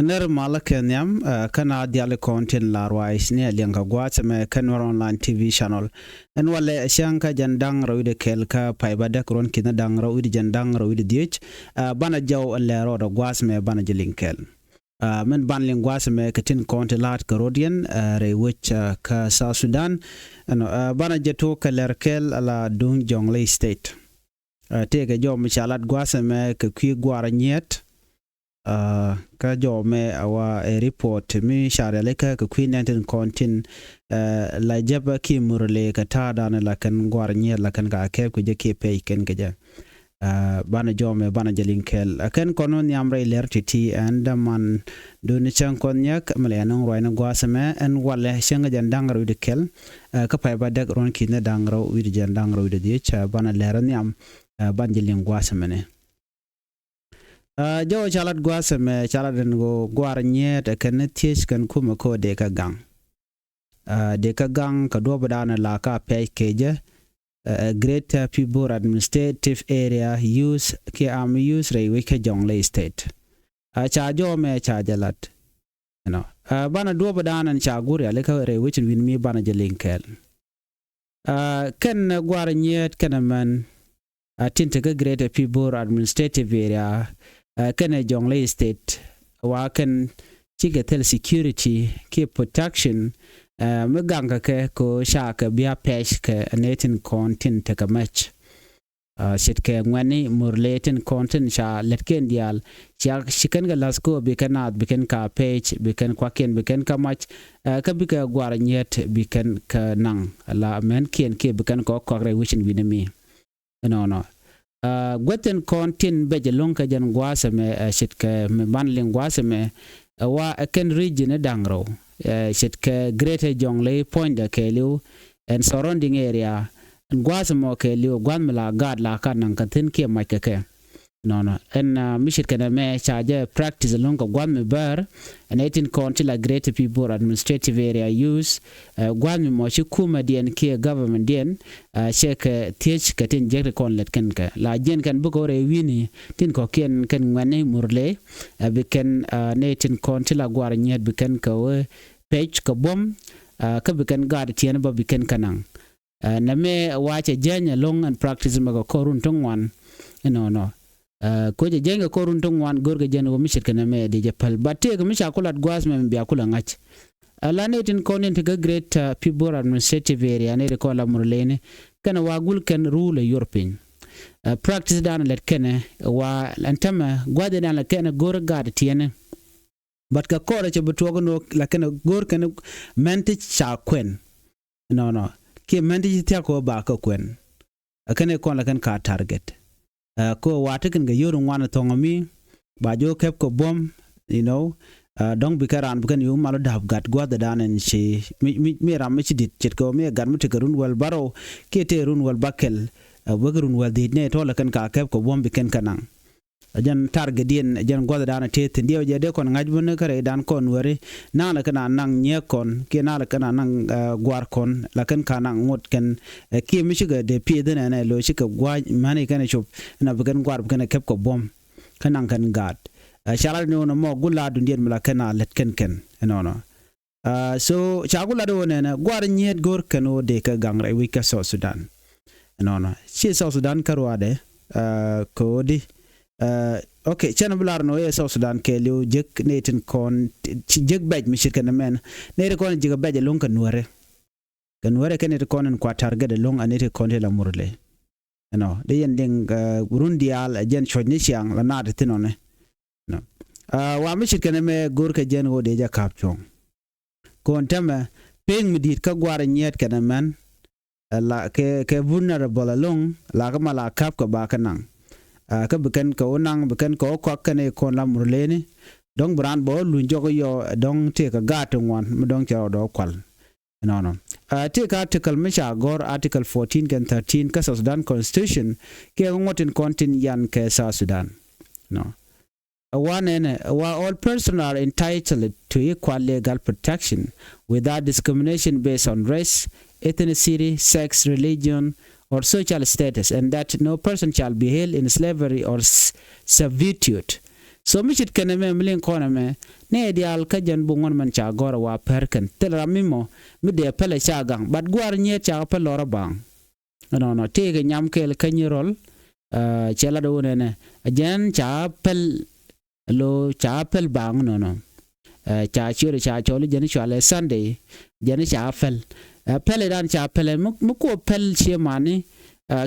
ner malakenyam kana diale content larwais ne lenga gwat me kanwar online TV channel en wale shanka jandang rawide kelka paibada kron kina dang rawide jandang rawide diech bana jaw lero da gwas me bana jelinkel men ban lingwas me katin content lat karodian re which ka South Sudan bana jeto kalerkel ala dung jonglei state tege jo michalat gwas me ka kwi gwara nyet ka jo me awa report mi share leka ka queen enten kontin la jaba ki murle ka tada na la kan gwar nye la kan ga ke ku je ke pe ken ga ja bana jo me bana jelinkel akan kono nyamre ler titi and man do ni chan kon nyak male nan roy na gwasame en wala shenga jan dangaru de kel ka pay ba dak ron ki na dangaro wi jan dangaro de di cha bana ler nyam ban jelin gwasame ne jo chalat gwasame chaladen go gwar nyet kan ties kan kuma ko de ka gang ka do badana la ka pe keje greater people administrative area use re wike jonglei state cha jo me cha jalat bana do badana cha guri ale ka re wichin win mi bana jelinkel kan gwar nyet kan man tinte ka greater people administrative area kan jonglei state wa kan chigatel security keep protection meganga ke ko shaka bia pesh ke netin content ka match sit ke ngani murletin content sha letken dial sha shikan ga lasko bikanat bikan ka page bikan kwaken bikan ka match ka bika gwar nyet bikan ka nang la men ken ke bikan ko kware wishin winami no gweten content beje lonka jan gwasa me sit ke me banling gwasa me wa ken region dangro shit ke greater jonglei point ke liu and surrounding area and gwasmo ke liu gwanmla gad la kan nan katin ke makeke no en mishit kana me charge practice long gwanme bar and 18 county la greater people administrative area use gwanme mo shi kuma dien ke government dien shek teach katin jek kon let ken ka la jen kan buko re wini tin ko ken ngane murle biken 18 county la gwar nyet biken ka page ka bom ka biken gad tien ba biken kanang na me wache jenya long and practice ma ko korun tongwan no ko je jenga korun tongwan gorga jengo mishit kana me de japal batte ko misha kulat gwas me biya kula ngach ala netin konen te great people administrative area ne ko la murlene kana wagul ken rule european practice dan let kene wa antama gwade dan la kene gorga de tiene but ka kore che betogo no la kana gor kana menti cha kwen no ke menti ti ko ba ka kwen akane kon la kan ka target ko wate kan ga yorun wana tongomi ba jo kep ko bom dong bikaran bukan yu malo dab gat gwa da danen she mi ram chi dit chet ko me gar mi tikarun wal baro ke te run wal bakel wagrun wal dit ne to la kan ka kep ko bom biken kanang ajan target dien ajan gwa da dana te ndio je de kon ngajbun kare dan kon wari na la kana nang nye kon ke na la kana nang gwar kon la kan kana ngot ken ke mi shiga de pi de na lo shiga gwa mane kana chop na bukan gwar bukan kep ko bom kanang kan gad sharal no mo gula dun dien mala kana let ken no so chagula do ne na gwar nyet gor kano de ka gangre wi ka South Sudan no si South Sudan karwade ko di okay chana bular no South Sudan ke liu jek netin kon jek baj mi shirkana men ne re kon jiga baj long kan nuare ken re kon kwa target de long anete kon la murle no de yending burundial jen chodni siang la na de tinone no wa mi shirkana me gor ka jen go de ja kapchong kon tama peng mi dit ka gwar nyet kana men la ke vulnerable long la ka mala kap ka ba kanang ka biken ko nang biken ko kane kon la murleni dong bran bo lu jogo yo dong te ka gatwan mu dong cha do kwal no te ka article misha gor article 14 and 13 ka South Sudan constitution ke ngotin kontin yan ke South Sudan no all persons are entitled to equal legal protection without discrimination based on race, ethnicity, sex, religion, or social status, and that no person shall be held in slavery or servitude. so mi chit kene me mlin kona me ne dial ka jan bungon man cha gora wa perken tela mimo mi de pele cha gang bat gwar nye cha pe lora bang no te ga nyam kel kanyirol chela do ne jan cha pel lo cha pel bang no cha chure cha choli jan chale Sunday jan cha fel pele dan cha pele mu ko pel che mani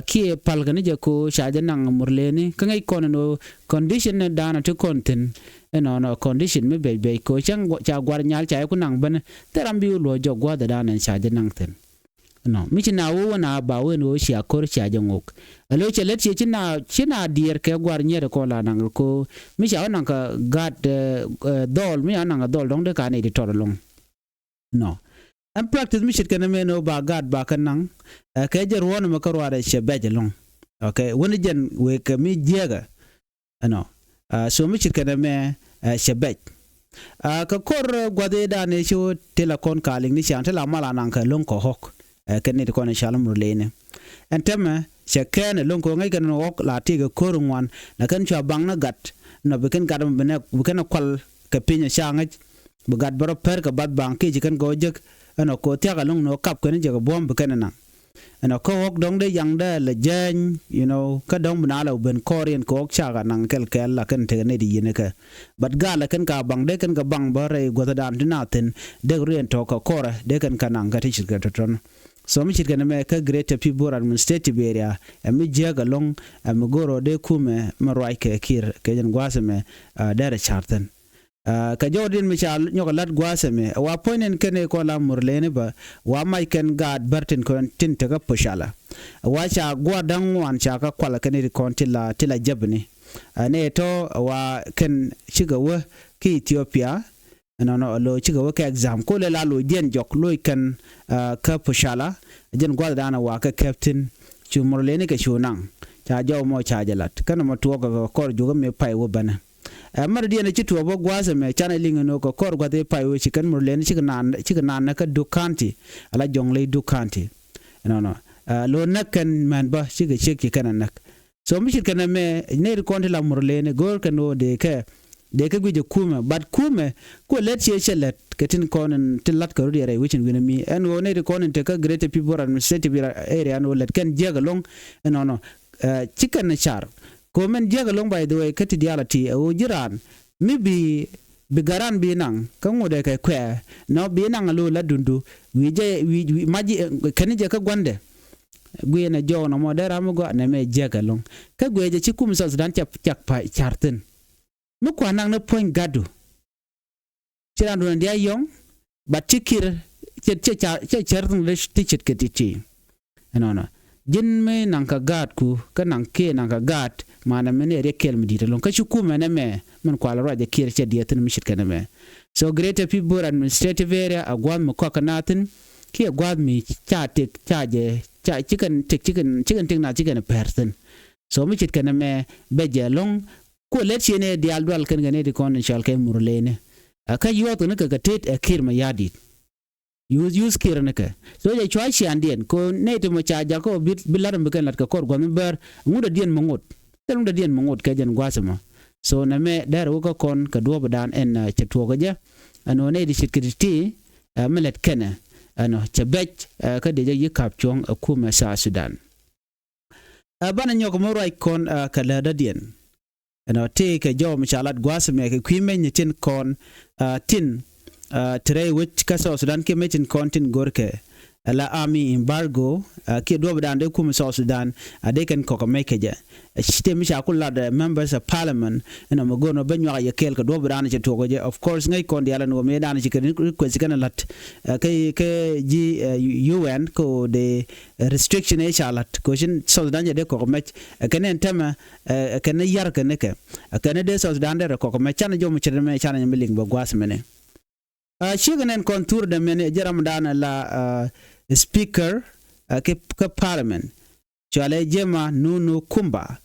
ki palgani je ko shaje nang murleni kangai kono no condition ne dana to content no condition me be ko chang cha gwar nyal cha ku nang ban teram bi lo jo gwa da dana shaje nang ten no mi china wo na ba we no sha kor shaje ngok alo che let che china dier ke gwar nyere ko la nang ko mi sha nang ka gad dol mi nang dol dong de ka ne di torlong no and practice mi shit kana me no ba gad ba kanang ke jer wona ma karwa de she bejelong okay woni jen we ka mi jega no so mi shit kana me she bej ka kor gwade da ne sho telekon kaling ni shan tela mala nan ka lon ko hok ke ne ko ne shalom rulene and tema she ken lon ko ngai kan hok la ti ga kor ngwan na kan cha bang na gat no be kan gadam be ne bu kan kwal ka pinya shanga bu gad baro per ka bad bang ki kan go jek ano ko tiaga long no kap kan je bom be kan na ano ko wok dong de yang da le jen you know ka dong na la ben korean ko ok chaga nang kel la kan te ne di ne ka but gala kan ka bang de kan ka bang bare go ta dan dinaten de rien to ka kora de kan kanang ka ti chit ka ton so mi chit kan me ka great people administrative area mi jega long mi goro de kume ma roi ke kir ke jen gwaseme dere charten ka jodin mi chal nyoko lat gwaseme wa poinen kene ko la murlene ba wa mai ken gad bertin ko tin te ga pushala wa cha gwadang wan cha ka kwala kene ko tila jabni ne to wa ken chiga wa ki Ethiopia no lo chiga wa ka exam ko le la lo dien jok lo ken ka pushala jen gwadana wa ka captain chu murlene ke shunang cha jaw mo cha jalat kana mo to ko juga me pai wo bana mar dia ne chitu bo gwasa me chana linga no ko kor gwade pai wo chikan murlen chikana na ka dukanti ala jongle dukanti no lo nakan man ba chiga cheki kana nak so mi chikana me ne konti la murlen gor kano de ka guje kuma bad kuma ko let chelet ketin konen tilat ka rudi wichin wina mi en wo ne konen te ka great people administrative area no let kan jega long no chikan na char komen jega long by the way kati diality o jiran mi bi garan bi nang kan ngode ka kwe no bi nang lo la dundu wi maji kan je ka gwande gwe na jo no modera mo go na me jega long ka gwe je chikum so dan chak pa charten mu kwa nang na point gadu chiran don dia yong bat chikir che charten le tichit ketiti no jin me nang ka gad ku ka nang ke nang ka gad mana mene rekel medita lon ka chuku mene me man kwala raja kir che diatin mishit kana me so greater people administrative area agwam mo kokanatin ki agwam mi chaje chicken ting na chicken person so mishit kana me beje long ko letche ne dial dwal kan gane di kon shal kay murlene ka yoto ne ka tet kir ma yadit use kir ne ka so je chwa shi andien ko ne to mo chaja ko bilar mbekan lat ka kor gwa ber nguda dien mongot telung da dien mongot ka jan gwasama so na me dar wo ka kon ka do badan en chetwo ga ja ano ne di shitkiti melet kana ano chebech ka de je kapchong akuma sa Sudan bana nyoko mo rai kon ka la da dien ano te ka jo mi chalat gwasama ka kwimen ni tin kon tin tre which ka sa Sudan ke metin kontin gorke la army embargo ke do badan de kuma sa Sudan ade kan ko make ja shite mi sha kula the members of parliament ina mo gono banyo ya kel ka do badan je to goje of course ngai kon diala no me dan je kan ko sikana lat ke ji UN ko de restriction e shalat ko shin so Sudan je de ko me kenen tema kenen yar kenen ke kenen de so Sudan de ko me chana jo mo chede me chana mi ling bo gwas mene shiganen kontur de mene jaram dana la speaker ke parliament chale jema nunu kumba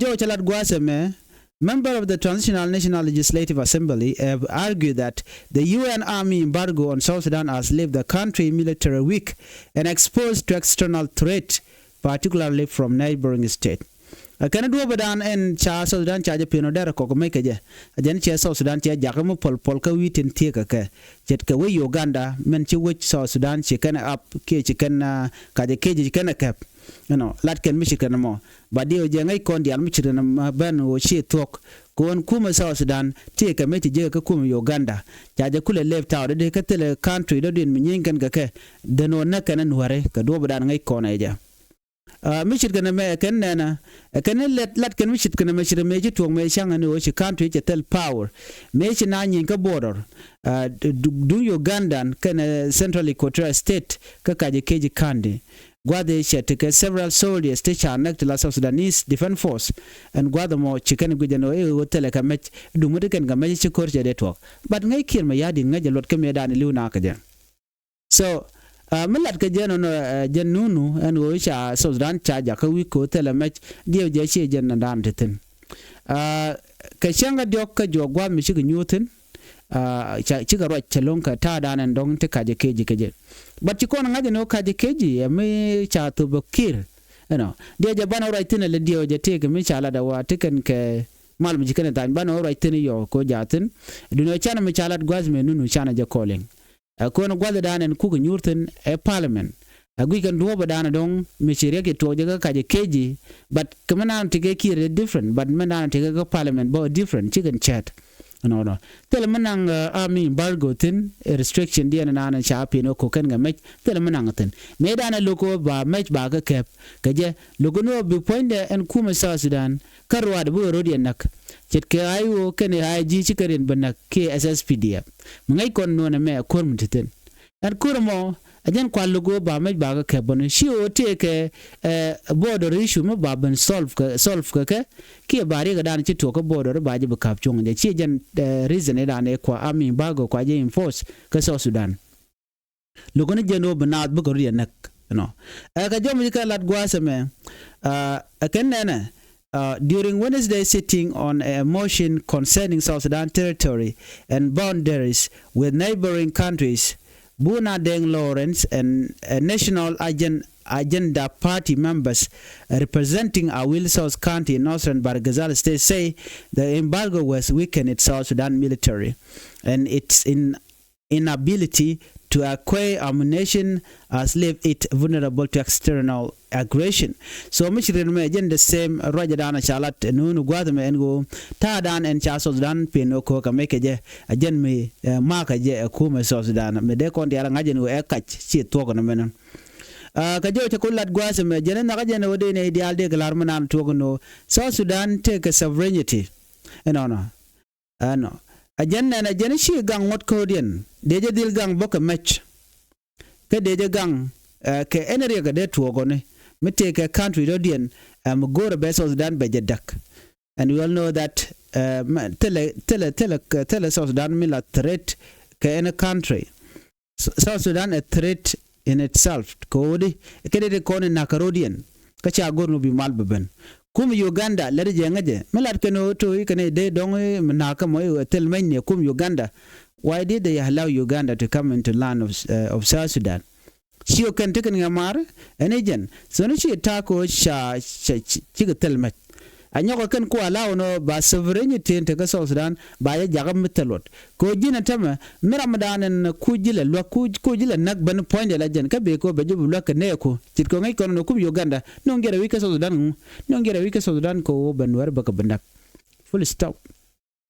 jo chalat gwaseme member of the Transitional National Legislative Assembly have argued that the UN army embargo on South Sudan has left the country military weak and exposed to external threat, particularly from neighboring states. kana do badan en cha Sudan cha je pino der ko me keje ajen che Sudan che jakam pol ka witin tie ka jet ka we Uganda men chi wich Sudan che kana up ke chi kana ka je keje kana kap lat ken mi kana mo badio je ngai kon dial mi chirana ban wo chi tok kon kuma Sudan tie ka me je ka kuma Uganda cha je kule left out de ka tele country do din mi nyen ka ke de no na kana nuare ka do badan ngai kon eja mishit kana me kenna kana lat kan mishit kana me shire meji tuong me shanga no shi country che tel power me shi na nyin ka border du Ugandan kana Central Equatorial State ka kaje keji kandi gwade she take several soldiers te chanak to la South Sudanese Defense Force and gwade mo chicken gujano hotel ka me du mu kan ga me chi korje de tok but ngai kir me yadi ngaje lot ka me dani liuna ka je so milat ka jeno no jennunu en wo cha Sudan cha ja ka wi ko tele mech dio je che jen na dan tin ka shanga diok ka jo gwa mi shi nyutin cha chi ga ro chelon ka ta dan en dong te ka je keji keje but chi ko na ngaje no ka je keji me cha to bokir dia je bana ro tin le dio je te ka mi cha la da wa te kan ke mal mi kan tan bana ro tin yo ko jatin duno chana mi cha lat gwaz me nunu chana je calling kono gwada danen ku nyurten parliament agui kan do badana dong misire ke toje ka je keji but kamana tige kire different but mana tige ka parliament bo different chicken chat no tel manang army embargo tin restriction dia na na chapi no ko kan ga mech tel manang tin me dana loko ba mech ba ka kep ka je logo no bi point en kuma Sudan karwa da bo rodi nak chet ke ayo kene haji chikarin banak ke SSPDF ngai kon no na me kon mutiten an kurmo ajen kwa logo ba mej ba ka kebon shi o te ke border issue mo ba ban solve ka ke bari ga dan chi to ko border ba ji ba kap chung de chi jen reason da ne kwa army embargo kwa je enforce ka South Sudan logo ne jeno banat bu ko ri nak ka jom ka lat gwa seme ken nena during Wednesday sitting on a motion concerning South Sudan territory and boundaries with neighboring countries, Buna Deng Lawrence and National Agenda Party members representing Awil South County in Northern Bargazal State say the embargo was weakened its South Sudan military and its inability to acquire ammunition has left it vulnerable to external aggression. So Michigan me again the same Roger Dana Charlotte Nunu Guadame and go Tadan and Charles Dan Pinoko can make a again me mark a kuma South Sudan. Me de con the Arangajan who catch she talk on a minute. Kajo Chakulat Guasame, Jen Nagajan Odin, Ideal de Galarman Togono, South Sudan take a sovereignty. And honor. No. Ajen and a Jenishi gang what codian. Deja dil gang boka match. Ke deja gang ke energy ga de tuogone. Me take a country rodian go to best Sudan bejadak. And we all know that tele South Sudan mila threat ke any country. South Sudan a threat in itself. Kodi ke de kone nakarodian. Kacha gor no bi malbeben. Kum Uganda lere jengaje melat keno to ikane de dong naka mo tel manye kum Uganda. Why did they allow Uganda to come into land of South Sudan? She can take an amar and agent. So no she tako sha tel met. Anyoko kan ko allow no ba sovereignty into South Sudan ba ya jagam metalot. Ko jina tama miramadan en kujile lo kujile nak ban point la jen ka be ko be jubu lo ka ne ko tit ko ngai kono kum Uganda no ngere wika South Sudan no ngere wika South Sudan ko ban war ba ka bandak. Full stop.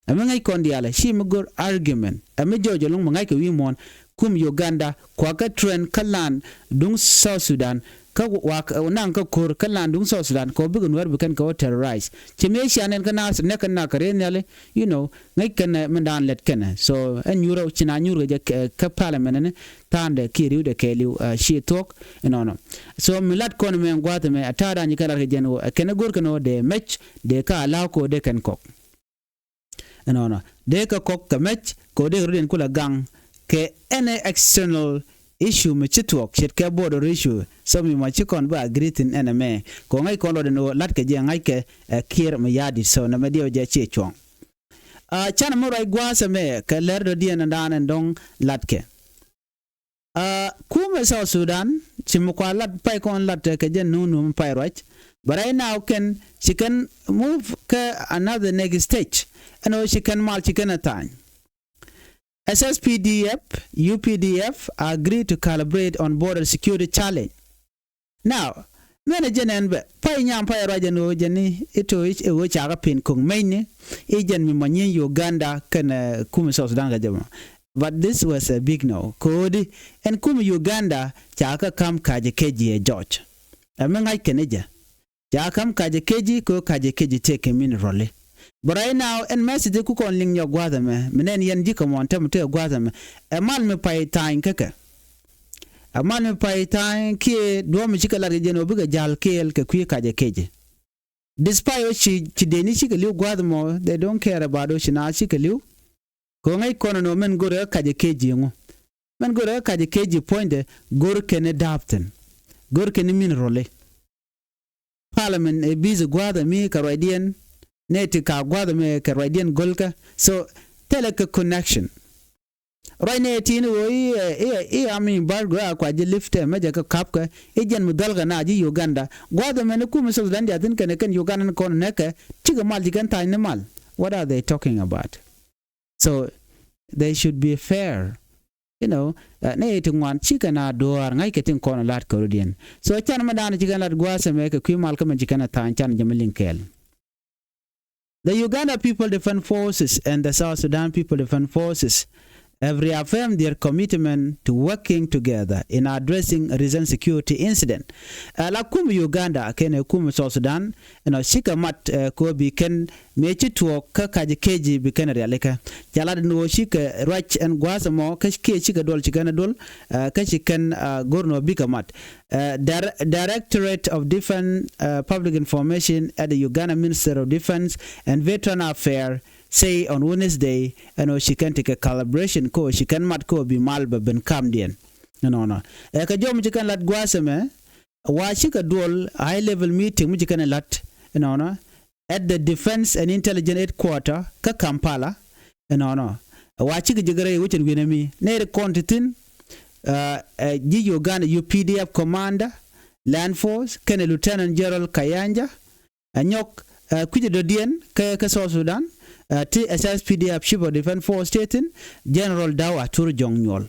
Amengai kondiala shi mugor argument ame jojo long mangai ko wimon kum Uganda kwa ka trend kalan dung South Sudan ka wak nan ka kur kalan dung South Sudan ko bigun wer bukan ko terrorize chime shanen kana ne kana kare nyale ngai kana mandan let kana so en euro china nyuro je ka parliament ne tande kiriu de keliu shi talk no so milat kon men gwata me atada ni kala jeno kana gor kano de match de ka law ko de kan kok no de ka kok ka match ko de ruden kula gang ke any external issue me chitwok chet ke border issue so mi ma chikon ba greeting enemy ko ngai ko lo no lat ke je ngai ke kir me yadi so na medio je che chong chana mo rai gwa se me ke ler do dien ndan ndong lat ke kuma South Sudan chimu kwa lat pai kon lat ke je nunu pai rach But right now she can move to another next stage. And she can multi-can SSPDF, UPDF agreed to collaborate on border security challenge. Now, manager and pay nyam pay rajano jani ito ich ewo chaga pin kung main ejen mi manyin Uganda kan kumisos danga jama. But this was a big no. Kodi and kum Uganda chaka kam kaje keji George. Amengai keneja. Chaka kam kaje keji ko kaje keji take a min role. But right now, and message ku kon ling yo gwada me, menen yen jika montem te gwada me. E man me pay time keke. A man me pay time ki do me chika la region obiga jal kel ke kwi kaje keje. Despite chi deni chika liu gwada mo, they don't care about o china chika liu. Ko ngai kono no men gore kaje keje ngo. Men gore kaje keje point gore kene dapten. Gore kene min role. Parliament e bizu gwada mi karwadian neti ka gwada me karwadian golka so teleka connection right neti ni wo embargo akwa je lifte meja ka kapka ejen mudalga na ji Uganda gwada me ne kuma so dan yatin kan Uganda kon neka tiga mal digan tay ne mal. What are they talking about? So they should be fair. Neti ngwan chika na doar ngai ketin kon lat korodian so chan madana chigan lat gwasa me ka kwi mal ka men chikana tan chan jamelinkel. The Uganda People Defense Forces and the South Sudan People Defense Forces have reaffirmed their commitment to working together in addressing a recent security incident. La kum Uganda ken kum South Sudan shika mat ko bi ken mechi tuɔɔk ka kaji keji bi ken realika jala no shika rach and gwasamo ka shika dol chikana dol ka chikan gorno bikamat. Directorate of Defense Public Information at the Uganda Minister of Defense and Veteran Affairs say on Wednesday, she can take a calibration ko she can mat ko bi malba ben kamdien. No. Ka jom chikan lat gwasame wa shika dual high level meeting mu chikan lat at the Defense and Intelligence Headquarters ka Kampala. Wa chika jigare which in winami ne contitin Uganda UPDF commander land force ken Lieutenant General Kayanja anyok kujidodien ka South Sudan SSPDF Chief of Defense Force Staten General Dawa Turjong Nyol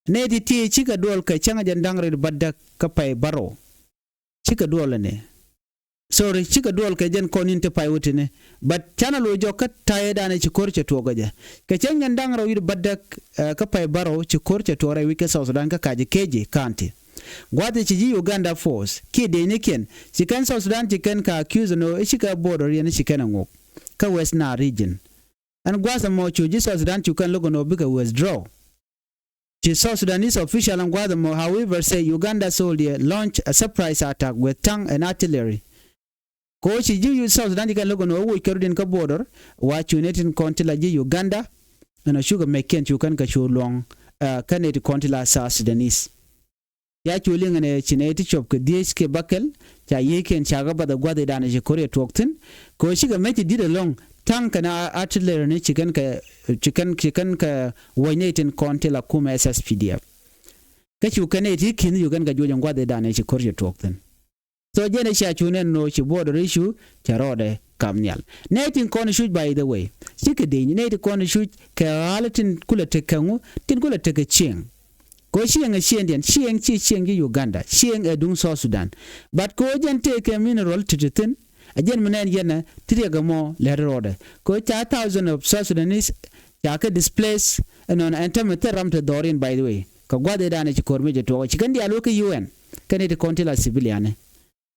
neti ti chika dual ka changa jandangre badda ka pay baro chika dual ne sorry chika dual ka jen koninte pay wutine but channel wo joka tayeda ne chikorche togaja ka changa jandangre wi badda ka pay baro chikorche tore wike South Sudan ka kaje keje kanti gwade chiji Uganda force ki de niken chikan South Sudan chikan ka accuse no chika border yen chikana ngok ka West na region and gwasa mo chuji South Sudan chukan logo no bika withdraw. The South Sudanese official and Guadamo, however, say Uganda soldier launched a surprise attack with tank and artillery. Kochi ji South Sudan kan logo no wo kerudin ka border wa chunetin kontila ji Uganda and a sugar maken chukan ka chulong kaneti kontila South Sudanese. Ya chuling ne chineti chop ke DHK bakel cha yeken chaga bada gwade dana je Korea toktin ko shiga meti did along tank na artillery ne chicken ka wainetin kontila kuma SSPDF ka chukaneti kin Uganda jojan gwade dana je Korea toktin so jene sha chunen no chi border issue charode kamnyal netin kon shoot by the way shika de neti kon shoot ka halatin kula tekangu tin kula teke ching ko shieng shiendian shieng chi shieng Uganda shieng edung South Sudan but ko jen take a mineral titin ajen menen yena triga mo lerode ko cha thousand of South Sudanese ya ka displace on entameter ramte dorin by the way ka gwade dane ci kormeje to ci kandi aloka UN kanete kontila civiliane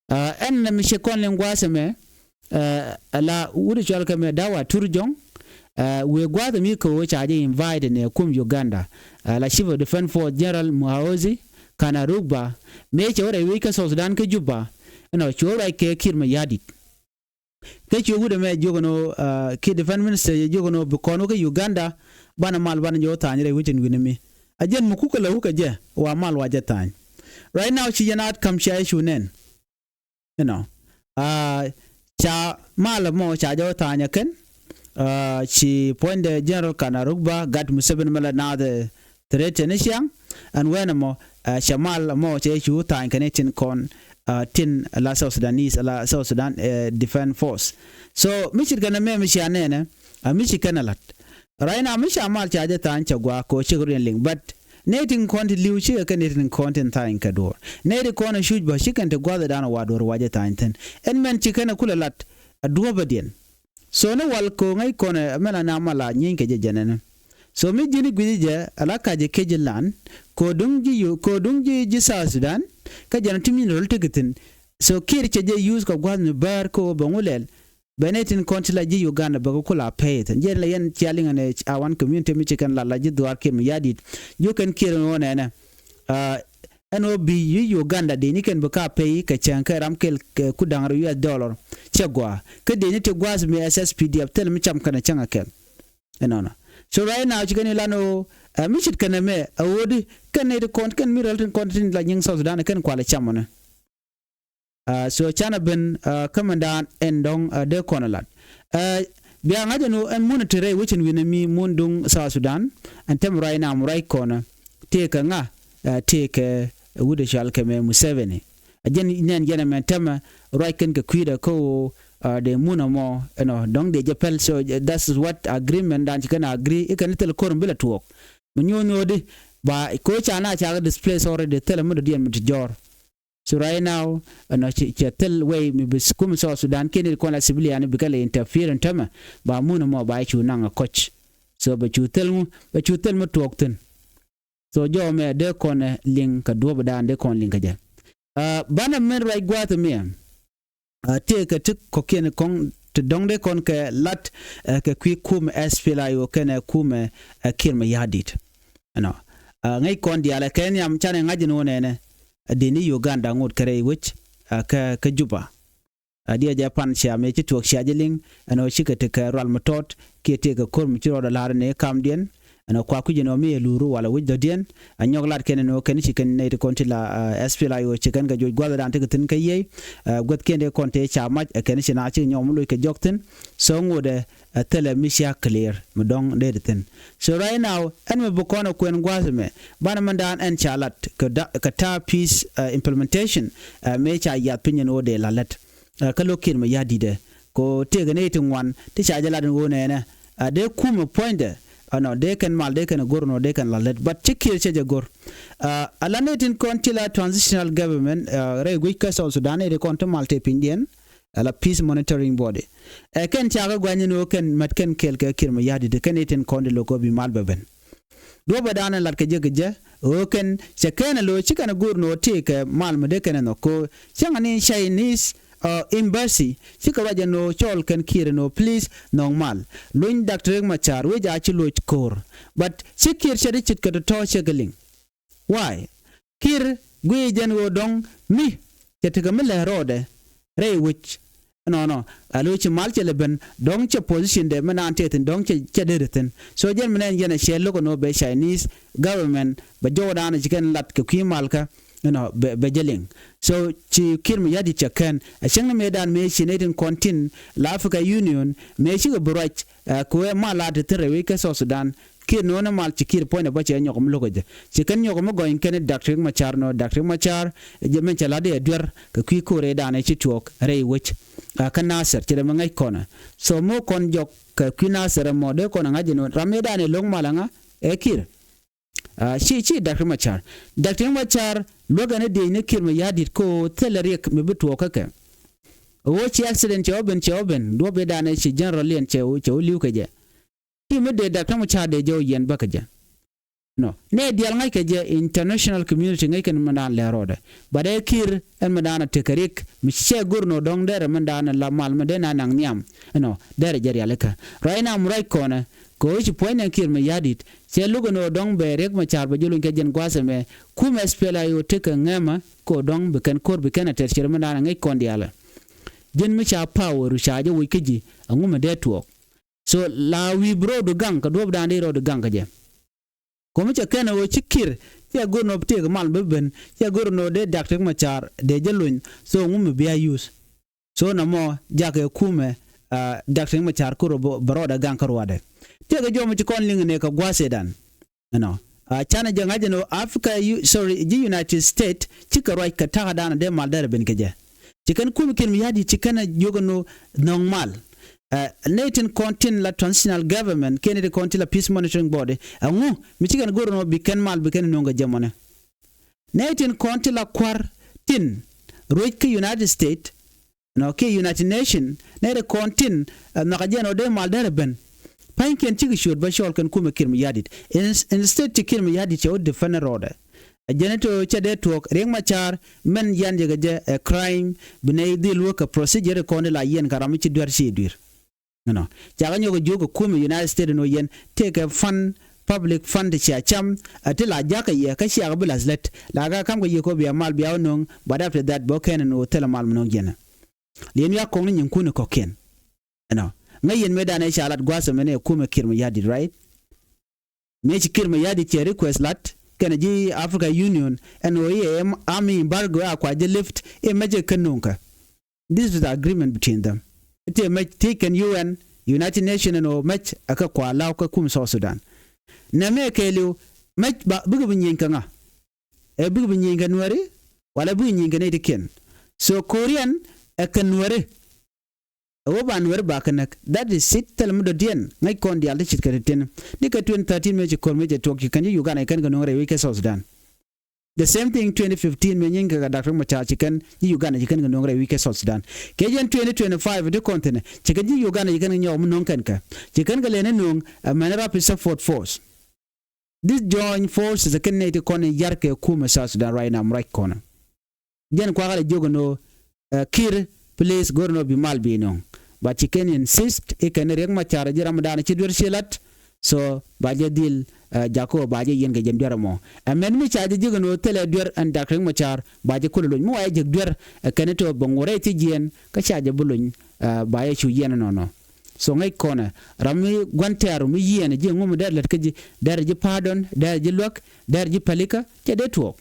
en na mi she kon lengwase me ala wuri chalka me dawa turjong we gwada mi ko chaje invite ne kum Uganda la Chief of Defense Force General Muhoozi kana rugba me chore we ka South Sudan ke juba chore ke kirma yadit ke chugude me jogono ki Defense Minister jogono bukono ke Uganda bana mal bana jota nyere witin winimi ajen mukuka la huka je wa mal waje tan right now she not come share shunen cha mal mo cha jota nyaken she point the General Kanarugba got Museveni mala now the threat initiang and when mo shamal mo che chu tan connecting con tin la South Sudanese la South Sudan Defense Force. So michit kana me michiane ne michi kana lat right now micha mal chaje tan chagwa ko chigrin ling but netin content liu chi ka netin content tan kador nedi kona shuj ba shikan te gwada dana wador waje tan ten en men chikana kula lat aduwa badien so ne wal ko ngai kona mena na mala nyin ke je janana so mi jini gwije ala ka je kejilan ko dungji ji South Sudan ka jana timi rol tigitin so kir che je use ko gwan bar ko bangulel benetin kontila ji Uganda ba ko kula payet je la yen chalinga ne awan community mi chikan la ji duar ke mi yadit you can kir wona na NOB Uganda de ni ken baka pay ka chanka ram kel ku dangar $US chagwa ka de ni te gwaz mi SSPDF tel mi cham kana changa kel enona so right now chikan lano mi chit kana me awodi kan ne de kont kan mi rel content la nyang South Sudan kan kwala chamona so chana ben commandant endong de konalat biya ngajano en monitor which in winami mundung South Sudan and tem right now right corner take nga take wude shal keme Museveni ajen inen jena men tema right kan ka kwida ko de munamo dong de japel so that's what agreement dan kan agree ikan tel korum bila tuok munyo de ba ko chana cha display already tel mu de dien mit jor so right now tel way mi biskum South Sudan ken ko la civilian bikale interfere tema ba munamo ba chu nanga coach so ba chu tel mu tuok so jo me de kon link ka do bada de kon link ja bana men rai gwata me te ka tik ko ken kon to dong de kon ka lat ka kwi kum SPLA yo ken kum kirma yadit ngai kon dia la ken yam chane ngaji no ne de ni Uganda ngot kare wich ka juba dia Japan sha me ci tok sha jeling shika te ka ral matot ke te ka korm ci ro da lar ne kam dien kwa kujino mi luru wala wujdo dien anyoglat keneno ken chicken ne to kontila SPLA yo chicken ga joj gwada dan tin kaye god kende konte chama ken china chi nyom lu ke jokten so ngode tele misha clear mudong dedeten so right now en me bokono kwen gwazme bana mandan en chalat ka ta peace implementation me cha ya pinyen ode lalet ka lokin me yadide ko tegene tin wan ti cha jala den wone ne de kuma point they can mal they can gor no they can lalet but chikir cheje gor alanetin kontila transitional government regwika South Sudan e konto malte pindien la peace monitoring body ken chaga gwanye no ken matken kelke kirma yadi de kenetin konde logo bi malbeben do badana lat ke je o ken chekena lo chikana gor no teke mal mede ken no ko changani Chinese embassy sika waja no chol ken kire no please normal luin Dr. Machar we ja chi lo kor but sikir chede chit ka to chegaling why kir gwe jen wo dong mi chete me le rode re which no alo chi mal chele ben dong che position de man antetin dong che chederten so jen menen jena shelo ko no be Chinese government ba jodan chiken lat ke kimalka bejeling so chi kirmi yadi chakan ashang medan me shinetin kontin la Africa Union me chi brach ko ma la de terewe ke South Sudan kir no na mal chi kir point ba che nyogom logoje chi kan nyogom go in ken Dr. Machar no Dr. Machar je men chala de der ke ki ko re dane chi tok re wich kan nasir chi de ngai kona so mo kon jok ke kinasir mo de kona ngaji no ramedane long malanga e kir chi Dr. Machar logane de ne kirma yadit ko telerek me beto kake wo chi accident choben do be dane chi general len che liu keje ti me de Dr. Machar de jo yen bakaje no ne dial ngai keje international community ngai ken manan le rode bade kir en manan tekerik mi che gurno dong der manan la mal me de na nang nyam der jeri aleka raina murai kona ko chi point kir me yadit se lugo no dong be rek Machar ba julun ke jen gwaseme kuma SPLA yo teka ngema ko dong be kan kor be kan ter chirma na ngai kondiala jen mi cha power shaje wi kiji anguma de tuok so la wi bro do gang ka do dande ro do gang ka je ko mi cha kana wo chikir ya gorno te ga mal beben ya gorno de Dr. Machar de jelun so ngum be use so na mo jake kume Dr. Machar ko bro da gang ka rwade te ga jomo ci kon ling ne ka gwase dan China jangajeno Africa the United States chika right kataga dana de maldare ben keje chikan kumikin miyadi chikana yogono normal Nathan Contin la transitional government Kennedy Contin la peace monitoring body angu michigan goro no biken mal biken nonga jamone Nathan Contin la kwar tin roike United States no ke United Nation nere Contin nakajeno de maldare ben Panken chiki should ba shol kan kuma kirmi yadit instead to kirmi yadit yo defender order a geneto chade talk reng machar men yan je a crime binay dil work a procedure ko la yen karami ci dur ci dur no jaga nyogo jogo kuma United States no yen take a fund public fund ci cham atila jaka ye ka ci agbulas let la ga kam go ye ko biya mal biya non but after that bo ken no tele mal no gena len ya ko nyin kuna ko ken no ngayen medana shalat gwasa mene kuma kirma yadi right mechi kirma yadi che request lat kana ji Africa Union and OEM army embargo akwa je lift e meje kanunka this is the agreement between them it may taken UN United Nations no match aka kwa law ka kum South Sudan na me kelu match ba bugu nyinka nga e bugu nyinka nwari wala bugu nyinka ne tiken so Korean akanware Oban wer bakanak that is sit telmudo dien ngai kon dial chit katen nika 2013 meje kon meje talk you can you Uganda can go nore week South Sudan the same thing 2015 menying ga Dr. Macha chicken Uganda you can go nore week South Sudan kejen 2025 de kontene chicken Uganda you can nyom non kanka chicken ga lene nung manera support force this joint force is a kenete kon yarke kuma South Sudan right now right corner gen kwa gale jogo no kir please gorno bi mal bi non but you can insist e kan rek ma chara jiram dana ci dur shelat so baje dil jako baje yen ga jem deramo amen mi chaaje jigano tele dur and dakring ma char baje kulun mu ay jeg dur kan to bongore ti jien ka chaaje bulun baye chu yen no so ngai kona rami gwantaru mi yen je ngum der lat kaji der ji pardon der ji lok der ji palika te de to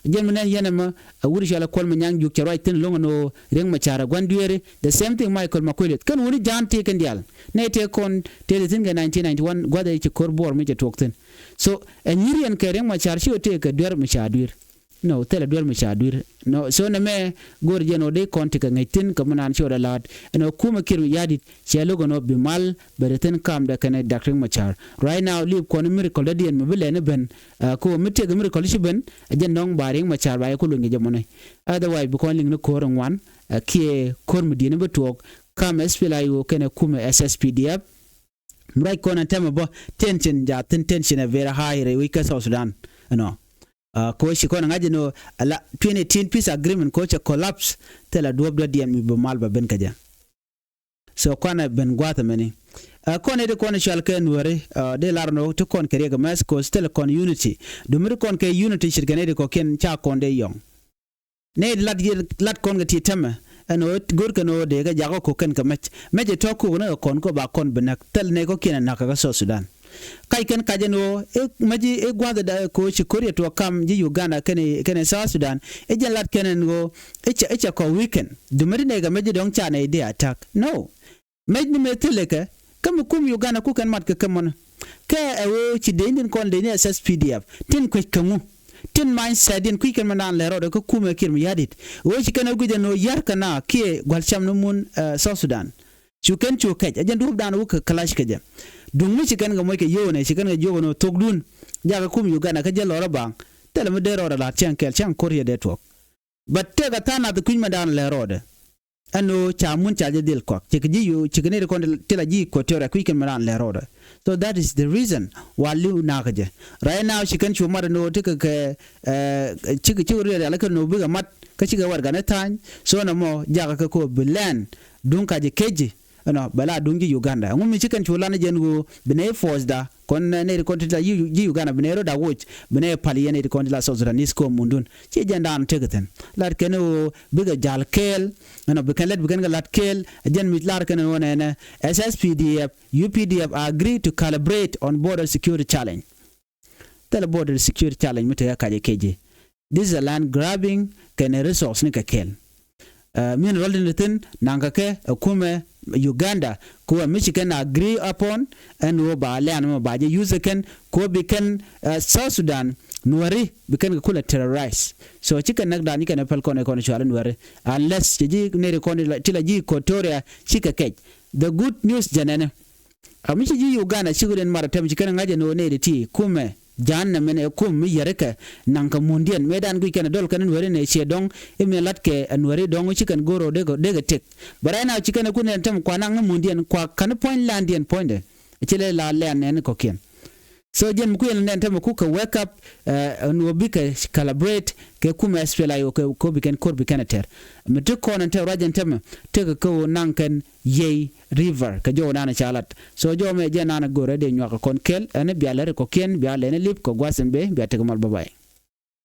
German yanama wuri shala kol manyang juk charai tin longo no reng machara gwanduere the same thing Michael Makulit kan wuri jan te kan dial ne te kon te tin ga 1991 gwada ci korbor mi je tokten so nyirian ke reng machar shi te ka dur mishadur no tele dur mishadur no so na me gor jeno de kon te ka ngaitin ka manan shoda lad no kuma kir yadit che logo no bimal bereten kam da kan Dr. Machar right now live kon miracle da dien mabele ne ben ko mitte ga miracle shi ben jen nong baring Machar ba ko lungi jamone otherwise bu kon ling no koron wan ki kor medina betok kam espela yo ken kuma SSPDF right kon antama bo tension ja tension very high re we ka South Sudan no ko shi ko ngaje no ala 2018 peace agreement ko cha collapse tela duobdo diem mi bo malba ben kaja so kona ben gwata meni kone de kone shal ken wore de larno to kon kere ga mas ko stel kon unity do mir kon ke unity shirgane de ko ken cha kon de yong ne lat kon ga ti tama ano gor kano de ga jago ko ken ka meje to ko na kon ko ba kon benak tel ne ko ken na ka so Sudan kai ken kajeno maji gwada da ko ci Korea to kam ji Uganda kene South Sudan lat kenen go echa ko weekend dumari ne ga maji don cha ne de attack no maji me teleka kam Uganda ku kan mat ka kamon ka ewo ci de ndin kon de ne SSPDF tin ko kamu tin mindset din ku kan manan lero de ko kuma kirmi yadit wo ci kana guje no yar kana ke gwalcham no mun South Sudan chuken chuket ajan dub dan wuka clash kaje dung mi chikan ga moy ke yo ne chikan ga jogo no togdun jaga kum Uganda ka jelo rabang tele mo dero la chen Korea de tok but te ga tana de kunya dan le rode ano cha mun cha je dil kok chikji yu chikene re kon tela ji ko tora ku kan maran le rode so that is the reason walu na kaje right now chikan chu mar no te ka chiki re ala ka no biga mat ka chiga war ga na tan so na mo jaga ka ko bilan dun ka je keji no bala dungi Uganda ngumi chicken chula na jengo bene force da kon ne kontila Uganda bene ro da watch bene pali ne kontila South Sudan isko mundun chi jenda am tegeten lat keno biga jal kel no bikan let bikan lat kel jen mit lar keno wona SSPDF UPDF agree to collaborate on border security challenge tele border security challenge mutaya kaje keje this is a land grabbing ken resource ni ka kel min rolden tin nanga ke kume Uganda ko Michigan agree upon and wo ba le an ba je use ken ko biken South Sudan nuari biken kula terrorize so chicken nagda ni ken pel kon kon chwala nuari unless ji ne kon tila ji Kotoria chika kech the good news janene amichi ji Uganda chigulen maratem chicken ngaje no ne ti kume janna mene kum mi yereka nanka mundian medan gu ken dol kan nuari ne che dong eme latke nuari dong chicken goro de tek barana chicken ku ne tam kwa nang mundian kwa kan point landian point chile la len en ko ken so jen ku yen nen tam ku ka wake up no bika calibrate ke kuma spela yo ko biken kor bikenater meto ko nan te rajen tam te ko nankan ye river ka jo nana chalat so jo me je nana gore de nyoka kon kel ene bialere ko ken bialene lip ko gwasembe biate ko mal babay